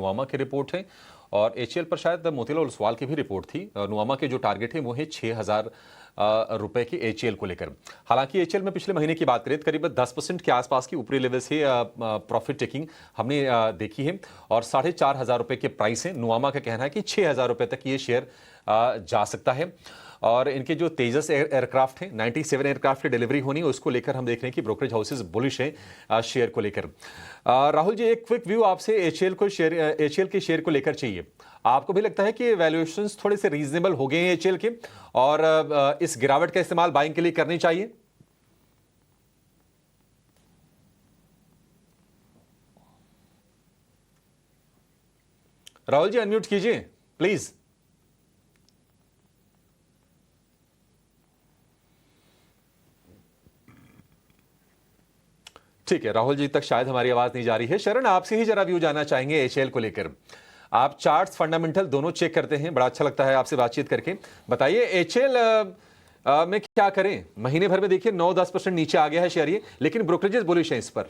नुवामा की रिपोर्ट है और एचएएल पर शायद मोतीलाल ओसवाल की भी रिपोर्ट थी। नुवामा के जो टारगेट है वो है 6,000 रुपए के एचएएल को लेकर। हालांकि एचएएल में पिछले महीने की बात करें तो करीब 10% के आसपास की ऊपरी लेवल से प्रॉफिट टेकिंग हमने देखी है और 4,500 रुपए के प्राइस है। नुवामा का कहना है कि 6,000 रुपए तक ये शेयर जा सकता है और इनके जो तेजस एयरक्राफ्ट हैं 97 एयरक्राफ्ट की डिलीवरी होनी है, उसको लेकर हम देख रहे हैं कि ब्रोकरेज हाउसेस बुलिश हैं शेयर को लेकर। राहुल जी, एक क्विक व्यू आपसे एचएएल के शेयर को लेकर चाहिए। आपको भी लगता है कि वैल्यूएशंस थोड़े से रीजनेबल हो गए हैं एचएएल के और इस गिरावट का इस्तेमाल बाइंग के लिए करनी चाहिए? राहुल जी अनम्यूट कीजिए प्लीज। ठीक है, राहुल जी तक शायद हमारी आवाज नहीं जा रही है। शरण, आपसे ही जरा व्यू जानना चाहेंगे एचएएल को लेकर। आप चार्ट्स फंडामेंटल दोनों चेक करते हैं, बड़ा अच्छा लगता है आपसे बातचीत करके। बताइए एचएएल में क्या करें? महीने भर में देखिए 9-10% नीचे आ गया है शेयर, लेकिन ब्रोकरेजेस बुलिश हैं इस पर।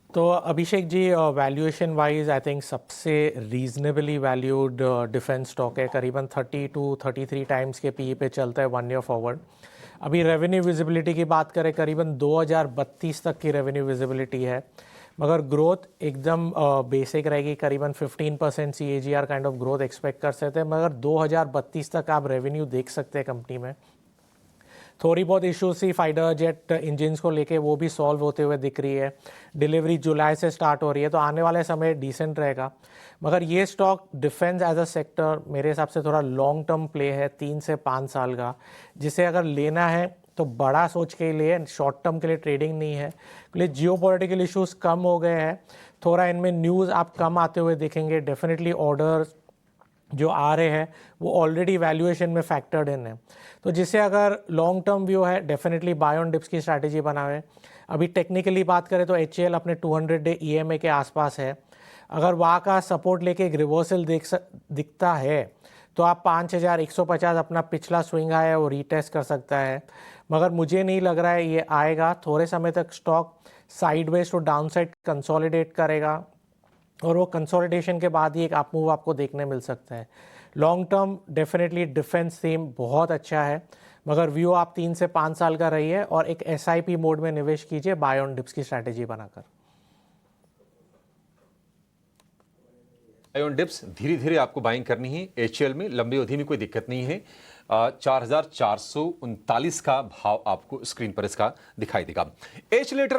तो Abhishek ji, valuation wise I think सबसे रीजनेबली वैल्यूड डिफेंस स्टॉक है। करीबन 30 to 33 टाइम्स के पीई पे चलता है 1 ईयर फॉरवर्ड। अभी रेवेन्यू विजिबिलिटी की बात करें, करीबन 2032 तक की रेवेन्यू विजिबिलिटी है, मगर ग्रोथ एकदम बेसिक रहेगी। करीबन 15% CAGR kind of growth expect कर सकते हैं, मगर 2032 तक आप रेवेन्यू देख सकते हैं कंपनी में। थोड़ी बहुत इश्यूज थी फाइटर जेट इंजन्स को लेके, वो भी सॉल्व होते हुए दिख रही है। डिलीवरी जुलाई से स्टार्ट हो रही है, तो आने वाले समय डिसेंट रहेगा। मगर ये stock defence as a sector मेरे हिसाब से थोड़ा लॉन्ग टर्म प्ले है, 3 से 5 साल का, जिसे अगर लेना है तो बड़ा सोच के लिए, शॉर्ट टर्म के लिए ट्रेडिंग नहीं है। क्योंकि जियोपॉलिटिकल इश्यूज कम हो गए हैं, थोड़ा इनमें न्यूज़ आप कम आते हुए देखेंगे। डेफिनेटली ऑर्डर्स जो आ रहे हैं वो ऑलरेडी वैल्यूएशन में फैक्टर्ड इन है, तो जिससे अगर लॉन्ग टर्म व्यू है डेफिनेटली बाय ऑन डिप्स की स्ट्रैटेजी बनावे। अभी टेक्निकली बात करें तो एचएएल अपने 200 डे EMA के आसपास है। अगर वहाँ का सपोर्ट लेके एक रिवर्सल दिखता है तो आप 5,150 अपना पिछला स्विंग आया है वो रीटेस्ट कर सकता है, मगर मुझे नहीं लग रहा है ये आएगा। थोड़े समय तक stock sideways to downside consolidate करेगा और वो कंसोलिडेशन के बाद ही एक अप मूव आपको देखने मिल सकता है। Long term definitely defence theme बहुत अच्छा है, मगर व्यू आप 3 से 5 साल का रही है और एक SIP मोड में निवेश कीजिए बाय ऑन डिप्स की स्ट्रैटेजी बनाकर। बाय ऑन डिप्स धीरे धीरे आपको बाइंग करनी है एचएएल में, लंबी अवधि में कोई दिक्कत नहीं है। 4,439 का भाव आपको स्क्रीन पर इसका दिखाई देगा। H letter